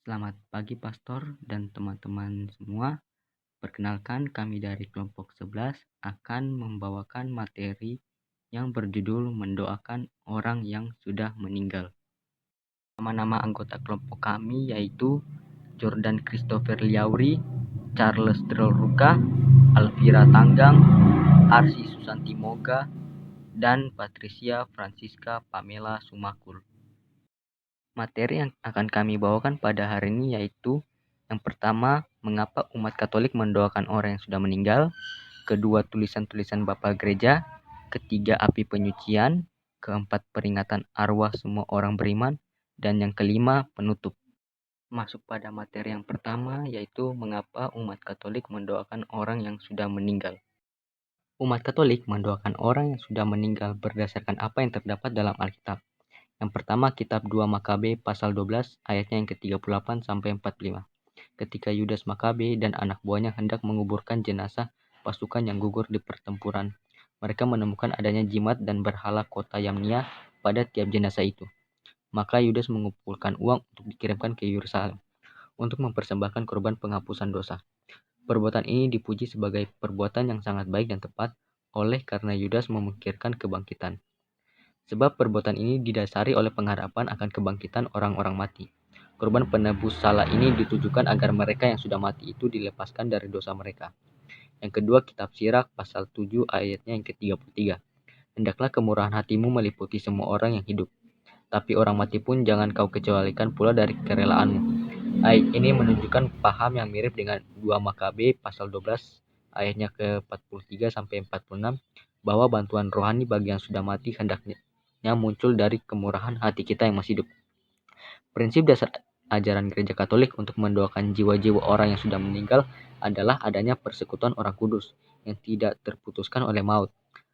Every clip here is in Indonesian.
Selamat pagi Pastor dan teman-teman semua. Perkenalkan kami dari kelompok 11 akan membawakan materi yang berjudul mendoakan orang yang sudah meninggal. Nama-nama anggota kelompok kami yaitu Jordan Christopher Liauri, Charles Drolruka, Alvira Tanggang, Arsi Susanti Moga, dan Patricia Francisca Pamela Sumakul. Materi yang akan kami bawakan pada hari ini yaitu yang pertama, mengapa umat Katolik mendoakan orang yang sudah meninggal. Kedua, tulisan-tulisan Bapa Gereja. Ketiga, api penyucian. Keempat, peringatan arwah semua orang beriman. Dan yang kelima, penutup. Masuk pada materi yang pertama yaitu mengapa umat Katolik mendoakan orang yang sudah meninggal. Umat Katolik mendoakan orang yang sudah meninggal berdasarkan apa yang terdapat dalam Alkitab. Yang pertama, kitab 2 Makabe pasal 12 ayatnya yang ke-38 sampai 45. Ketika Yudas Makabe dan anak buahnya hendak menguburkan jenazah pasukan yang gugur di pertempuran, mereka menemukan adanya jimat dan berhala kota Yamnia pada tiap jenazah itu. Maka Yudas mengumpulkan uang untuk dikirimkan ke Yerusalem untuk mempersembahkan korban penghapusan dosa. Perbuatan ini dipuji sebagai perbuatan yang sangat baik dan tepat oleh karena Yudas memikirkan kebangkitan. Sebab perbuatan ini didasari oleh pengharapan akan kebangkitan orang-orang mati. Korban penebus salah ini ditujukan agar mereka yang sudah mati itu dilepaskan dari dosa mereka. Yang kedua, kitab Sirak pasal 7 ayatnya yang ke-33. Hendaklah kemurahan hatimu meliputi semua orang yang hidup, tapi orang mati pun jangan kau kecualikan pula dari kerelaanmu. Ayat ini menunjukkan paham yang mirip dengan 2 Makabe pasal 12 ayatnya ke-43 sampai 46 bahwa bantuan rohani bagi yang sudah mati hendaknya muncul dari kemurahan hati kita yang masih hidup. Prinsip dasar ajaran Gereja Katolik untuk mendoakan jiwa-jiwa orang yang sudah meninggal adalah adanya persekutuan orang kudus yang tidak terputuskan oleh maut.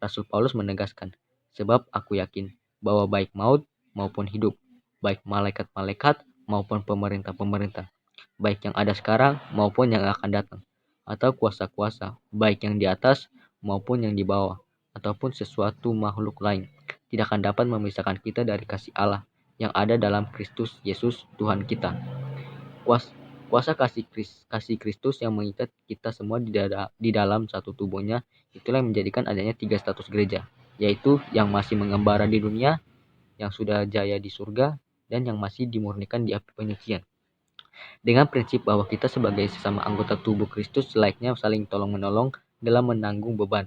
Rasul Paulus menegaskan, sebab aku yakin bahwa baik maut maupun hidup, baik malaikat-malaikat maupun pemerintah-pemerintah, baik yang ada sekarang maupun yang akan datang, atau kuasa-kuasa, baik yang di atas maupun yang di bawah, ataupun sesuatu makhluk lain, tidak akan dapat memisahkan kita dari kasih Allah yang ada dalam Kristus Yesus Tuhan kita. Kuasa kasih Kristus yang mengikat kita semua di dalam satu tubuhnya, itulah yang menjadikan adanya 3 status gereja, yaitu yang masih mengembara di dunia, yang sudah jaya di surga, dan yang masih dimurnikan di api penyucian. Dengan prinsip bahwa kita sebagai sesama anggota tubuh Kristus selayaknya saling tolong-menolong dalam menanggung beban,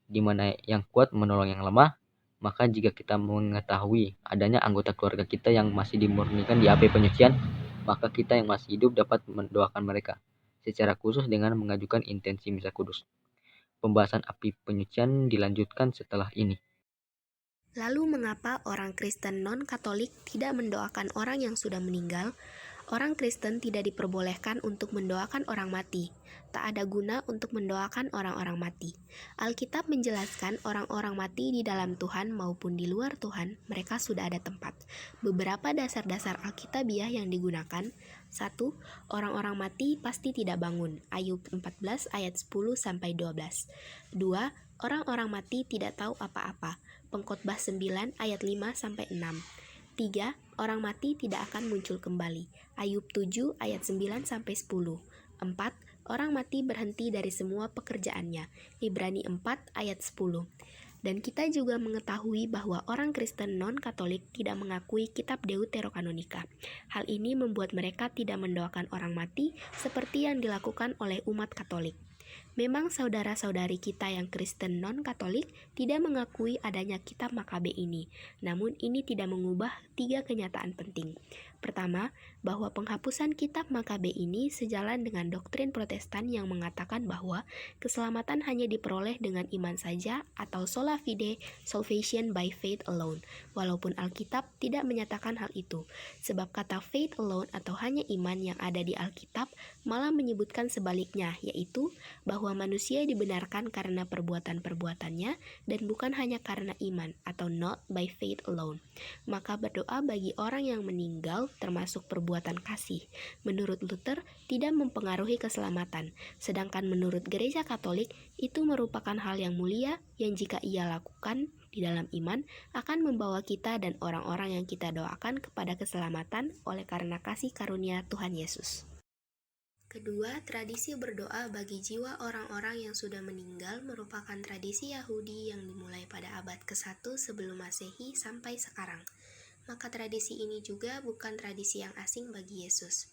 di mana yang kuat menolong yang lemah. Maka jika kita mengetahui adanya anggota keluarga kita yang masih dimurnikan di api penyucian, maka kita yang masih hidup dapat mendoakan mereka secara khusus dengan mengajukan intensi misa kudus. Pembahasan api penyucian dilanjutkan setelah ini. Lalu mengapa orang Kristen non-Katolik tidak mendoakan orang yang sudah meninggal? Orang Kristen tidak diperbolehkan untuk mendoakan orang mati. Tak ada guna untuk mendoakan orang-orang mati. Alkitab menjelaskan orang-orang mati di dalam Tuhan maupun di luar Tuhan, mereka sudah ada tempat. Beberapa dasar-dasar Alkitabiah yang digunakan. 1. Orang-orang mati pasti tidak bangun. Ayub 14 ayat 10-12. 2. Orang-orang mati tidak tahu apa-apa. Pengkhotbah 9 ayat 5-6. 3. Orang mati tidak akan muncul kembali. Ayub 7 ayat 9-10. 4. Orang mati berhenti dari semua pekerjaannya. Ibrani 4 ayat 10. Dan kita juga mengetahui bahwa orang Kristen non-Katolik tidak mengakui kitab Deuterokanonika. Hal ini membuat mereka tidak mendoakan orang mati seperti yang dilakukan oleh umat Katolik. Memang saudara-saudari kita yang Kristen non-Katolik tidak mengakui adanya kitab Makabe ini. Namun ini tidak mengubah 3 kenyataan penting. Pertama, bahwa penghapusan kitab Makabe ini sejalan dengan doktrin Protestan yang mengatakan bahwa keselamatan hanya diperoleh dengan iman saja atau sola fide, salvation by faith alone. Walaupun Alkitab tidak menyatakan hal itu, sebab kata faith alone atau hanya iman yang ada di Alkitab malah menyebutkan sebaliknya, yaitu bahwa manusia dibenarkan karena perbuatan-perbuatannya dan bukan hanya karena iman atau not by faith alone. Maka berdoa bagi orang yang meninggal termasuk perbuatan kasih. Menurut Luther, tidak mempengaruhi keselamatan, sedangkan menurut Gereja Katolik itu merupakan hal yang mulia yang jika ia lakukan di dalam iman akan membawa kita dan orang-orang yang kita doakan kepada keselamatan oleh karena kasih karunia Tuhan Yesus. Kedua, tradisi berdoa bagi jiwa orang-orang yang sudah meninggal merupakan tradisi Yahudi yang dimulai pada abad ke-1 sebelum Masehi sampai sekarang. Maka tradisi ini juga bukan tradisi yang asing bagi Yesus.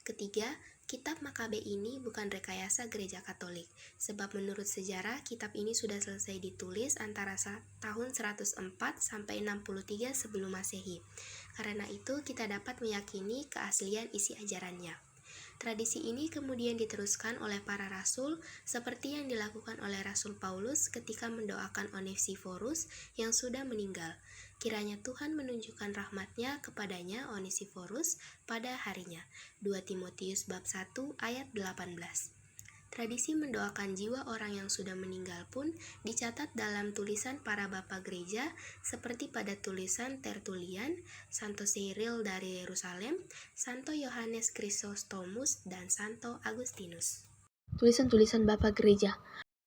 Ketiga, kitab Makabe ini bukan rekayasa gereja Katolik, sebab menurut sejarah kitab ini sudah selesai ditulis antara tahun 104 sampai 63 sebelum Masehi. Karena itu kita dapat meyakini keaslian isi ajarannya. Tradisi ini kemudian diteruskan oleh para rasul seperti yang dilakukan oleh Rasul Paulus ketika mendoakan Onesiforus yang sudah meninggal. Kiranya Tuhan menunjukkan rahmat-Nya kepadanya Onesiforus pada harinya. 2 Timotius bab 1 ayat 18. Tradisi mendoakan jiwa orang yang sudah meninggal pun dicatat dalam tulisan para bapa gereja seperti pada tulisan Tertullian, Santo Cyril dari Yerusalem, Santo Yohanes Chrysostomus, dan Santo Agustinus. Tulisan-tulisan bapa gereja.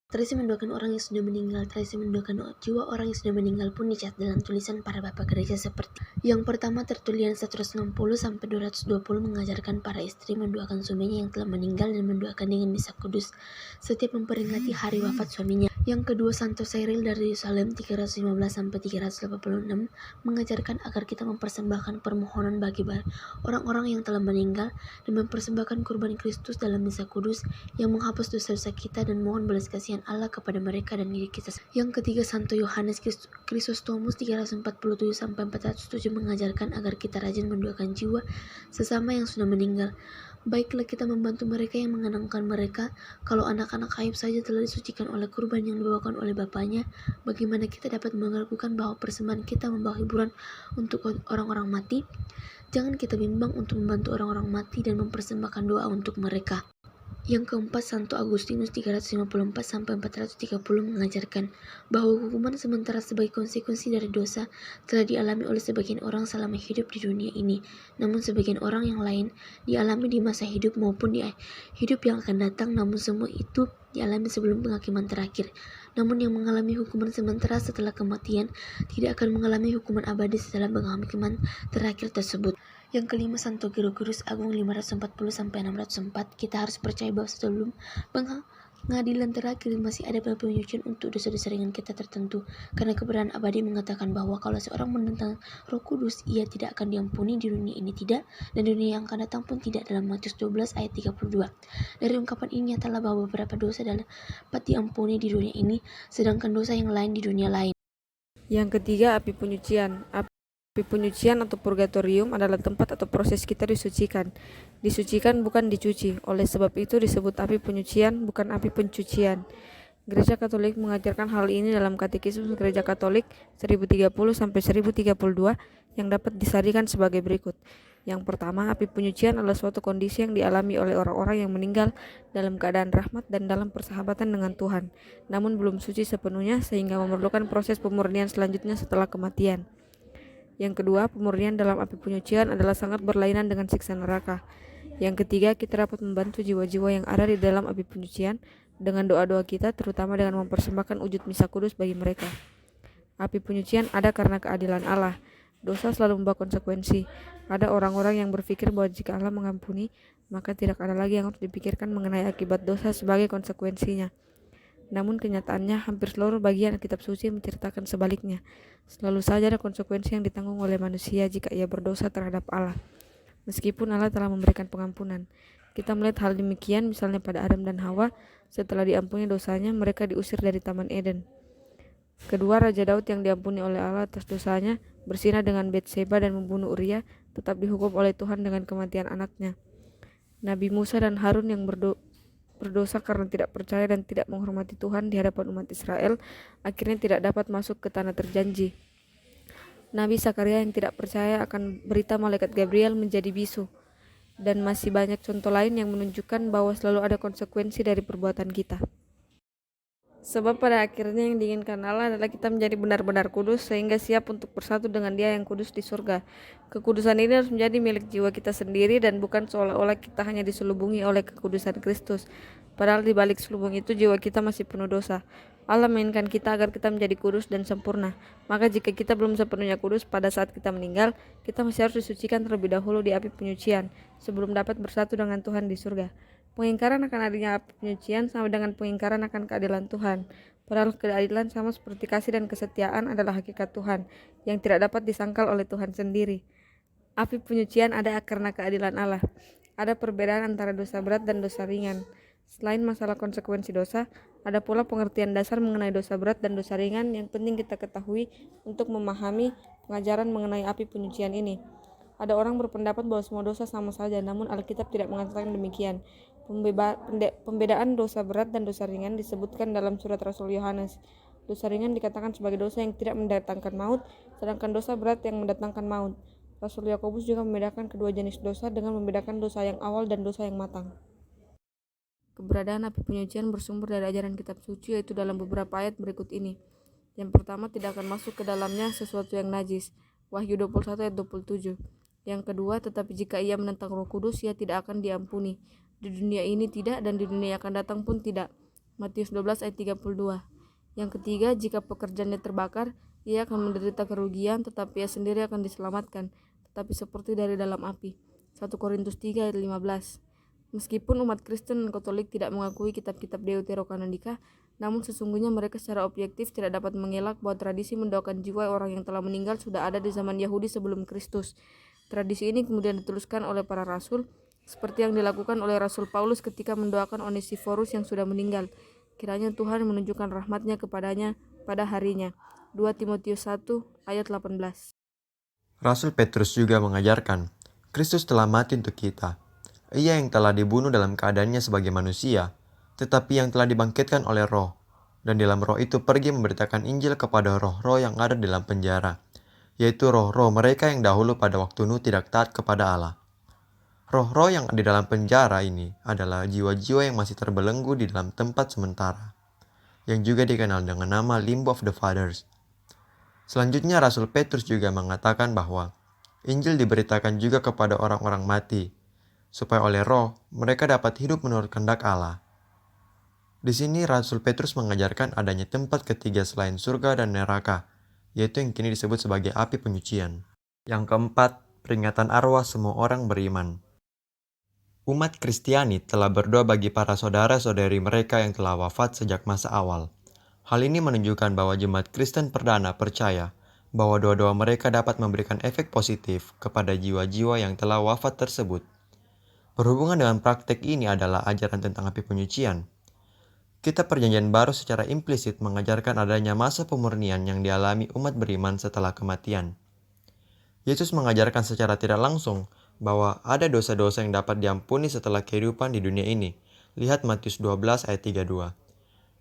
Tradisi mendoakan orang yang sudah meninggal. Tradisi mendoakan jiwa orang yang sudah meninggal pun dicatat dalam tulisan para bapa gereja seperti yang pertama, Tertullian 160 sampai 220 mengajarkan para istri mendoakan suaminya yang telah meninggal dan mendoakan dengan misa kudus setiap memperingati hari wafat suaminya. Yang kedua, Santo Cyril dari Yerusalem 315 sampai 386 mengajarkan agar kita mempersembahkan permohonan bagi orang-orang yang telah meninggal dan mempersembahkan kurban Kristus dalam misa kudus yang menghapus dosa-dosa kita dan mohon belas kasihan Allah kepada mereka dan diri kita. Yang ketiga, Santo Yohanes Chrysostomus 347 sampai 407 mengajarkan agar kita rajin mendoakan jiwa sesama yang sudah meninggal. Baiklah kita membantu mereka yang mengenangkan mereka. Kalau anak-anak Ayub saja telah disucikan oleh kurban yang dibawakan oleh bapaknya, bagaimana kita dapat melakukan bahwa persembahan kita membawa hiburan untuk orang-orang mati? Jangan kita bimbang untuk membantu orang-orang mati dan mempersembahkan doa untuk mereka. Yang keempat, Santo Agustinus 354 sampai 430 mengajarkan bahwa hukuman sementara sebagai konsekuensi dari dosa telah dialami oleh sebagian orang selama hidup di dunia ini, namun sebagian orang yang lain dialami di masa hidup maupun di hidup yang akan datang, namun semua itu dialami sebelum penghakiman terakhir. Namun yang mengalami hukuman sementara setelah kematian tidak akan mengalami hukuman abadi setelah penghakiman terakhir tersebut. Yang kelima, Santo Gregorius Agung 540-604. Kita harus percaya bahwa sebelum pengadilan terakhir masih ada penyucian untuk dosa-dosa ringan kita tertentu. Karena kebenaran abadi mengatakan bahwa kalau seorang menentang Roh Kudus, ia tidak akan diampuni di dunia ini tidak, dan dunia yang akan datang pun tidak, dalam Matius 12 ayat 32. Dari ungkapan ini nyatalah bahwa beberapa dosa dapat diampuni di dunia ini, sedangkan dosa yang lain di dunia lain. Yang ketiga, api penyucian. Api penyucian atau purgatorium adalah tempat atau proses kita disucikan. Disucikan bukan dicuci. Oleh sebab itu disebut api penyucian, bukan api pencucian. Gereja Katolik mengajarkan hal ini dalam Katekismus Gereja Katolik 1030 sampai 1032 yang dapat disarikan sebagai berikut. Yang pertama, api penyucian adalah suatu kondisi yang dialami oleh orang-orang yang meninggal dalam keadaan rahmat dan dalam persahabatan dengan Tuhan, namun belum suci sepenuhnya sehingga memerlukan proses pemurnian selanjutnya setelah kematian. Yang kedua, pemurnian dalam api penyucian adalah sangat berlainan dengan siksa neraka. Yang ketiga, kita dapat membantu jiwa-jiwa yang ada di dalam api penyucian dengan doa-doa kita, terutama dengan mempersembahkan wujud misa kudus bagi mereka. Api penyucian ada karena keadilan Allah. Dosa selalu membawa konsekuensi. Ada orang-orang yang berpikir bahwa jika Allah mengampuni, maka tidak ada lagi yang harus dipikirkan mengenai akibat dosa sebagai konsekuensinya. Namun kenyataannya hampir seluruh bagian kitab suci menceritakan sebaliknya. Selalu saja ada konsekuensi yang ditanggung oleh manusia jika ia berdosa terhadap Allah, meskipun Allah telah memberikan pengampunan. Kita melihat hal demikian misalnya pada Adam dan Hawa. Setelah diampuni dosanya, mereka diusir dari Taman Eden. Kedua, Raja Daud yang diampuni oleh Allah atas dosanya, berzina dengan Batseba dan membunuh Uria, tetap dihukum oleh Tuhan dengan kematian anaknya. Nabi Musa dan Harun yang berdosa karena tidak percaya dan tidak menghormati Tuhan di hadapan umat Israel, akhirnya tidak dapat masuk ke tanah terjanji. Nabi Zakaria yang tidak percaya akan berita malaikat Gabriel menjadi bisu. Dan masih banyak contoh lain yang menunjukkan bahwa selalu ada konsekuensi dari perbuatan kita. Sebab pada akhirnya yang diinginkan Allah adalah kita menjadi benar-benar kudus sehingga siap untuk bersatu dengan Dia yang kudus di surga. Kekudusan ini harus menjadi milik jiwa kita sendiri dan bukan seolah-olah kita hanya diselubungi oleh kekudusan Kristus. Padahal di balik selubung itu jiwa kita masih penuh dosa. Allah menginginkan kita agar kita menjadi kudus dan sempurna. Maka jika kita belum sepenuhnya kudus pada saat kita meninggal, kita masih harus disucikan terlebih dahulu di api penyucian sebelum dapat bersatu dengan Tuhan di surga. Pengingkaran akan adanya api penyucian sama dengan pengingkaran akan keadilan Tuhan. Padahal keadilan sama seperti kasih dan kesetiaan adalah hakikat Tuhan yang tidak dapat disangkal oleh Tuhan sendiri. Api penyucian ada karena keadilan Allah. Ada perbedaan antara dosa berat dan dosa ringan. Selain masalah konsekuensi dosa, ada pula pengertian dasar mengenai dosa berat dan dosa ringan yang penting kita ketahui untuk memahami pengajaran mengenai api penyucian ini. Ada orang berpendapat bahwa semua dosa sama saja, namun Alkitab tidak mengatakan demikian. Pembedaan dosa berat dan dosa ringan disebutkan dalam surat Rasul Yohanes. Dosa ringan dikatakan sebagai dosa yang tidak mendatangkan maut, sedangkan dosa berat yang mendatangkan maut. Rasul Yakobus juga membedakan kedua jenis dosa dengan membedakan dosa yang awal dan dosa yang matang. Keberadaan api penyucian bersumber dari ajaran kitab suci, yaitu dalam beberapa ayat berikut ini. Yang pertama, tidak akan masuk ke dalamnya sesuatu yang najis. Wahyu 21 ayat 27. Yang kedua, tetapi jika ia menentang Roh Kudus, ia tidak akan diampuni. Di dunia ini tidak, dan di dunia yang akan datang pun tidak. Matius 12 ayat 32. Yang ketiga, jika pekerjaannya terbakar, ia akan menderita kerugian, tetapi ia sendiri akan diselamatkan, tetapi seperti dari dalam api. 1 Korintus 3 ayat 15. Meskipun umat Kristen dan Katolik tidak mengakui kitab-kitab Deuterokanonika, namun sesungguhnya mereka secara objektif tidak dapat mengelak bahwa tradisi mendoakan jiwa orang yang telah meninggal sudah ada di zaman Yahudi sebelum Kristus. Tradisi ini kemudian dituliskan oleh para rasul, seperti yang dilakukan oleh Rasul Paulus ketika mendoakan Onesiforus yang sudah meninggal. Kiranya Tuhan menunjukkan rahmat-Nya kepadanya pada harinya. 2 Timotius 1 ayat 18. Rasul Petrus juga mengajarkan, Kristus telah mati untuk kita. Ia yang telah dibunuh dalam keadaannya sebagai manusia, tetapi yang telah dibangkitkan oleh Roh, dan dalam Roh itu pergi memberitakan Injil kepada roh-roh yang ada dalam penjara, yaitu roh-roh mereka yang dahulu pada waktu Nuh tidak taat kepada Allah. Roh-roh yang ada di dalam penjara ini adalah jiwa-jiwa yang masih terbelenggu di dalam tempat sementara, yang juga dikenal dengan nama Limbo of the Fathers. Selanjutnya Rasul Petrus juga mengatakan bahwa Injil diberitakan juga kepada orang-orang mati, supaya oleh Roh mereka dapat hidup menurut kehendak Allah. Di sini Rasul Petrus mengajarkan adanya tempat ketiga selain surga dan neraka, yaitu yang kini disebut sebagai api penyucian. Yang keempat, peringatan arwah semua orang beriman. Umat Kristiani telah berdoa bagi para saudara-saudari mereka yang telah wafat sejak masa awal. Hal ini menunjukkan bahwa jemaat Kristen perdana percaya bahwa doa-doa mereka dapat memberikan efek positif kepada jiwa-jiwa yang telah wafat tersebut. Berhubungan dengan praktek ini adalah ajaran tentang api penyucian. Kitab Perjanjian Baru secara implisit mengajarkan adanya masa pemurnian yang dialami umat beriman setelah kematian. Yesus mengajarkan secara tidak langsung bahwa ada dosa-dosa yang dapat diampuni setelah kehidupan di dunia ini. Lihat Matius 12 ayat 32.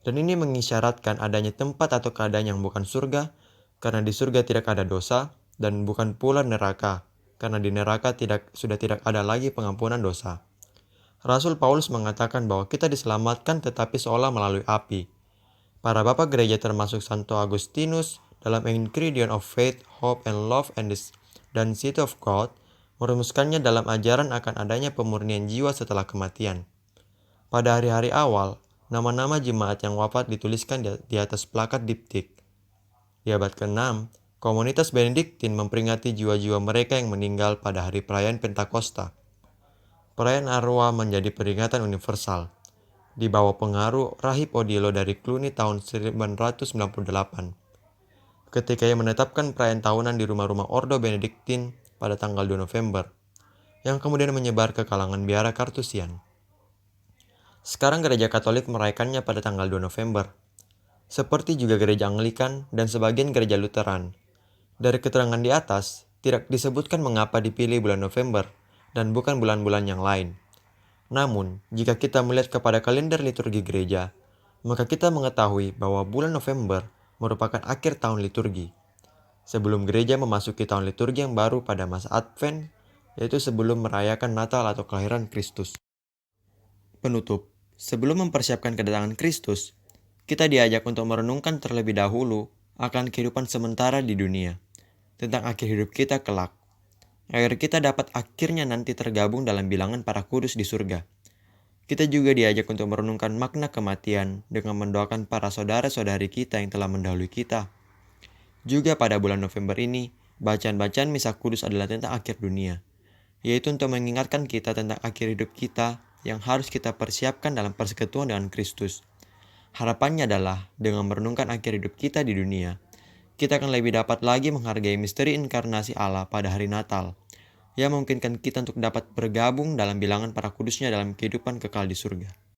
Dan ini mengisyaratkan adanya tempat atau keadaan yang bukan surga, karena di surga tidak ada dosa, dan bukan pula neraka, karena di neraka sudah tidak ada lagi pengampunan dosa. Rasul Paulus mengatakan bahwa kita diselamatkan tetapi seolah melalui api. Para bapak gereja termasuk Santo Agustinus dalam Enchiridion of Faith, Hope, and Love dan City of God merumuskannya dalam ajaran akan adanya pemurnian jiwa setelah kematian. Pada hari-hari awal, nama-nama jemaat yang wafat dituliskan di atas plakat diptik. Di abad ke-6, komunitas Benediktin memperingati jiwa-jiwa mereka yang meninggal pada hari perayaan Pentakosta. Perayaan arwah menjadi peringatan universal, di bawah pengaruh Rahib Odilo dari Cluny tahun 1998. Ketika ia menetapkan perayaan tahunan di rumah-rumah Ordo Benediktin pada tanggal 2 November, yang kemudian menyebar ke kalangan biara Kartusian. Sekarang gereja Katolik merayakannya pada tanggal 2 November, seperti juga gereja Anglikan dan sebagian gereja Lutheran. Dari keterangan di atas, tidak disebutkan mengapa dipilih bulan November dan bukan bulan-bulan yang lain. Namun, jika kita melihat kepada kalender liturgi gereja, maka kita mengetahui bahwa bulan November merupakan akhir tahun liturgi, sebelum gereja memasuki tahun liturgi yang baru pada masa Advent, yaitu sebelum merayakan Natal atau kelahiran Kristus. Penutup, sebelum mempersiapkan kedatangan Kristus, kita diajak untuk merenungkan terlebih dahulu akan kehidupan sementara di dunia, tentang akhir hidup kita kelak, agar kita dapat akhirnya nanti tergabung dalam bilangan para kudus di surga. Kita juga diajak untuk merenungkan makna kematian dengan mendoakan para saudara-saudari kita yang telah mendahului kita. Juga pada bulan November ini, bacaan-bacaan Misa Kudus adalah tentang akhir dunia, yaitu untuk mengingatkan kita tentang akhir hidup kita yang harus kita persiapkan dalam persekutuan dengan Kristus. Harapannya adalah dengan merenungkan akhir hidup kita di dunia, kita akan lebih dapat lagi menghargai misteri inkarnasi Allah pada hari Natal, yang memungkinkan kita untuk dapat bergabung dalam bilangan para kudusnya dalam kehidupan kekal di surga.